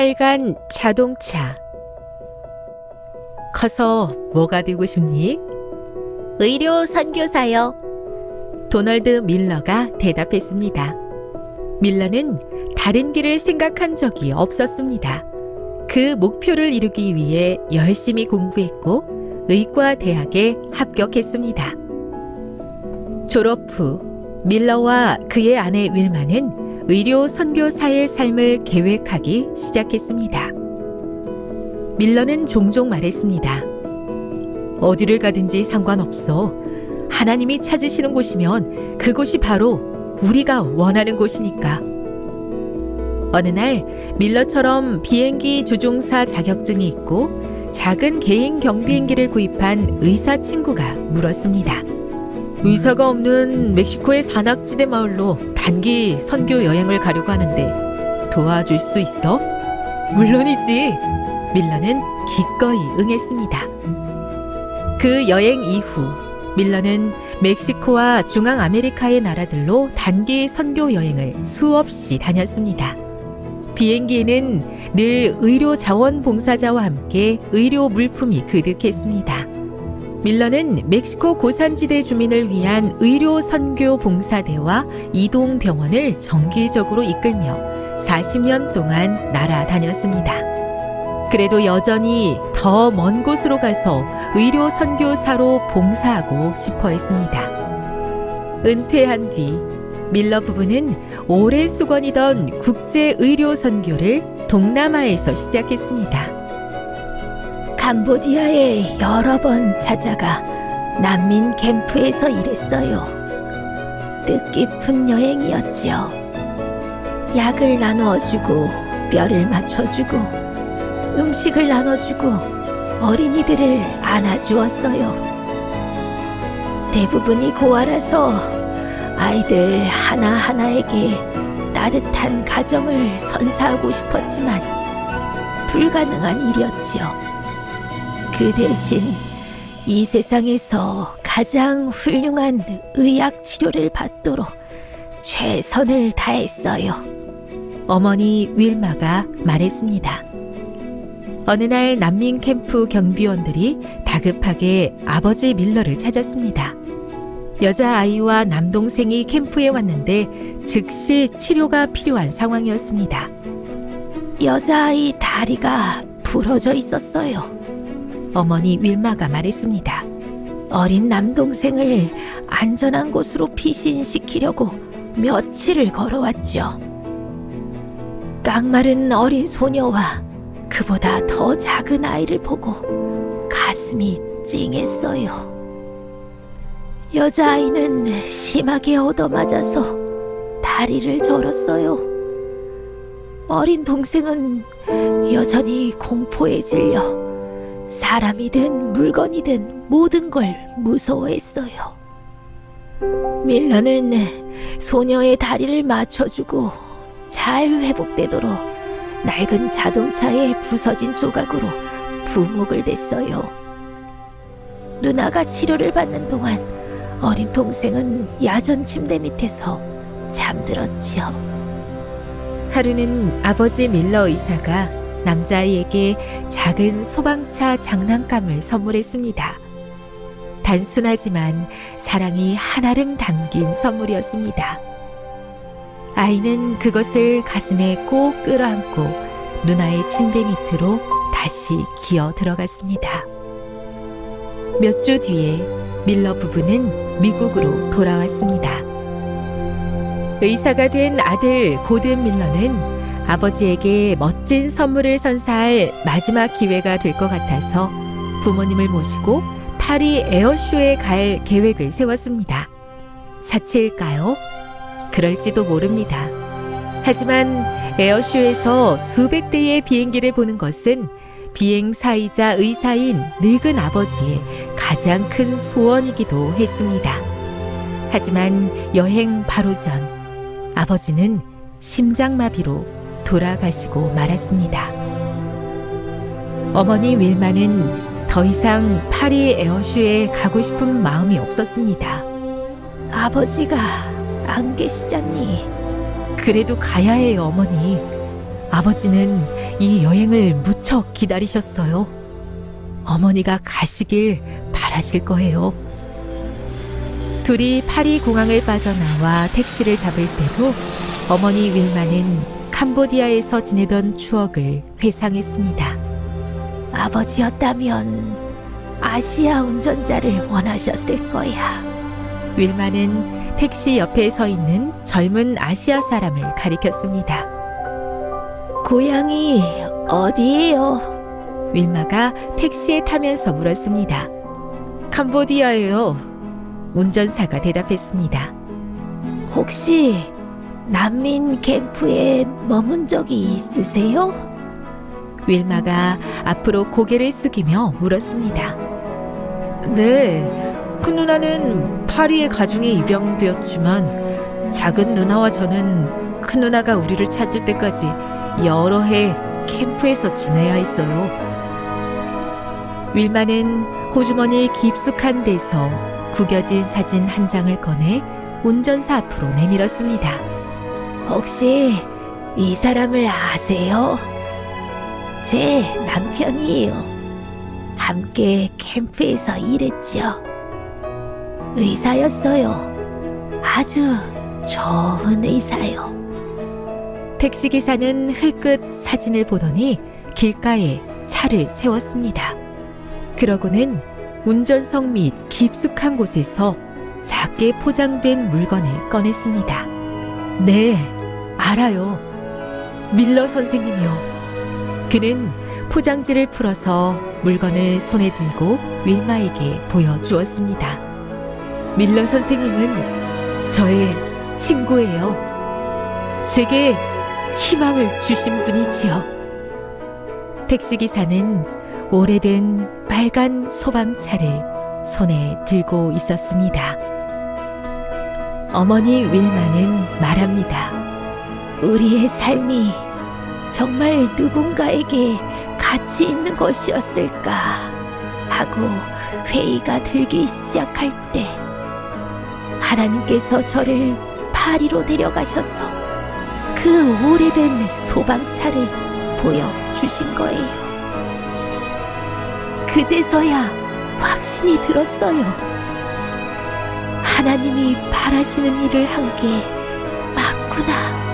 빨간 자동차. 커서 뭐가 되고 싶니? 의료 선교사요. 도널드 밀러가 대답했습니다. 밀러는 다른 길을 생각한 적이 없었습니다. 그 목표를 이루기 위해 열심히 공부했고 의과 대학에 합격했습니다. 졸업 후 밀러와 그의 아내 윌마는 의료 선교사의 삶을 계획하기 시작했습니다. 밀러는 종종 말했습니다. 어디를 가든지 상관없어. 하나님이 찾으시는 곳이면 그곳이 바로 우리가 원하는 곳이니까. 어느 날 밀러처럼 비행기 조종사 자격증이 있고 작은 개인 경비행기를 구입한 의사 친구가 물었습니다. 의사가 없는 멕시코의 산악지대 마을로 단기 선교 여행을 가려고 하는데 도와줄 수 있어? 물론이지. 밀러는 기꺼이 응했습니다. 그 여행 이후 밀러는 멕시코와 중앙아메리카의 나라들로 단기 선교 여행을 수없이 다녔습니다. 비행기에는 늘 의료 자원봉사자와 함께 의료 물품이 그득했습니다. 밀러는 멕시코 고산지대 주민을 위한 의료 선교 봉사대와 이동병원을 정기적으로 이끌며 40년 동안 날아다녔습니다. 그래도 여전히 더 먼 곳으로 가서 의료 선교사로 봉사하고 싶어 했습니다. 은퇴한 뒤 밀러 부부는 오랜 수건이던 국제 의료 선교를 동남아에서 시작했습니다. 캄보디아에 여러 번 찾아가 난민 캠프에서 일했어요. 뜻깊은 여행이었지요. 약을 나누어주고 뼈를 맞춰주고 음식을 나눠주고 어린이들을 안아주었어요. 대부분이 고아라서 아이들 하나하나에게 따뜻한 가정을 선사하고 싶었지만 불가능한 일이었지요. 그 대신 이 세상에서 가장 훌륭한 의학 치료를 받도록 최선을 다했어요. 어머니 윌마가 말했습니다. 어느 날 난민 캠프 경비원들이 다급하게 아버지 밀러를 찾았습니다. 여자아이와 남동생이 캠프에 왔는데 즉시 치료가 필요한 상황이었습니다. 여자아이 다리가 부러져 있었어요. 어머니 윌마가 말했습니다. 어린 남동생을 안전한 곳으로 피신시키려고 며칠을 걸어왔죠. 깡마른 어린 소녀와 그보다 더 작은 아이를 보고 가슴이 찡했어요. 여자아이는 심하게 얻어맞아서 다리를 절었어요. 어린 동생은 여전히 공포에 질려 사람이든 물건이든 모든 걸 무서워했어요. 밀러는 소녀의 다리를 맞춰주고 잘 회복되도록 낡은 자동차에 부서진 조각으로 부목을 댔어요. 누나가 치료를 받는 동안 어린 동생은 야전 침대 밑에서 잠들었지요. 하루는 아버지 밀러 의사가 남자아이에게 작은 소방차 장난감을 선물했습니다. 단순하지만 사랑이 한아름 담긴 선물이었습니다. 아이는 그것을 가슴에 꼭 끌어안고 누나의 침대 밑으로 다시 기어 들어갔습니다. 몇 주 뒤에 밀러 부부는 미국으로 돌아왔습니다. 의사가 된 아들 고든 밀러는 아버지에게 멋진 선물을 선사할 마지막 기회가 될 것 같아서 부모님을 모시고 파리 에어쇼에 갈 계획을 세웠습니다. 사치일까요? 그럴지도 모릅니다. 하지만 에어쇼에서 수백 대의 비행기를 보는 것은 비행사이자 의사인 늙은 아버지의 가장 큰 소원이기도 했습니다. 하지만 여행 바로 전 아버지는 심장마비로 돌아가시고 말았습니다. 어머니 윌마는 더 이상 파리 에어쇼에 가고 싶은 마음이 없었습니다. 아버지가 안 계시잖니. 그래도 가야 해요, 어머니. 아버지는 이 여행을 무척 기다리셨어요. 어머니가 가시길 바라실 거예요. 둘이 파리 공항을 빠져나와 택시를 잡을 때도 어머니 윌마는 캄보디아에서 지내던 추억을 회상했습니다. 아버지였다면 아시아 운전자를 원하셨을 거야. 윌마는 택시 옆에 서 있는 젊은 아시아 사람을 가리켰습니다. 고향이 어디예요? 윌마가 택시에 타면서 물었습니다. 캄보디아예요. 운전사가 대답했습니다. 혹시 난민 캠프에 머문 적이 있으세요? 윌마가 앞으로 고개를 숙이며 물었습니다. 네, 큰 누나는 파리의 가중에 입양되었지만 작은 누나와 저는 큰 누나가 우리를 찾을 때까지 여러 해 캠프에서 지내야 했어요. 윌마는 호주머니 깊숙한 데서 구겨진 사진 한 장을 꺼내 운전사 앞으로 내밀었습니다. 혹시 이 사람을 아세요? 제 남편이에요. 함께 캠프에서 일했죠. 의사였어요. 아주 좋은 의사요. 택시기사는 흘끗 사진을 보더니 길가에 차를 세웠습니다. 그러고는 운전석 및 깊숙한 곳에서 작게 포장된 물건을 꺼냈습니다. 네, 알아요. 밀러 선생님이요. 그는 포장지를 풀어서 물건을 손에 들고 윌마에게 보여주었습니다. 밀러 선생님은 저의 친구예요. 제게 희망을 주신 분이지요. 택시기사는 오래된 빨간 소방차를 손에 들고 있었습니다. 어머니 윌마는 말합니다. 우리의 삶이 정말 누군가에게 가치 있는 것이었을까 하고 회의가 들기 시작할 때 하나님께서 저를 파리로 데려가셔서 그 오래된 소방차를 보여주신 거예요. 그제서야 확신이 들었어요. 하나님이 바라시는 일을 한 게 맞구나.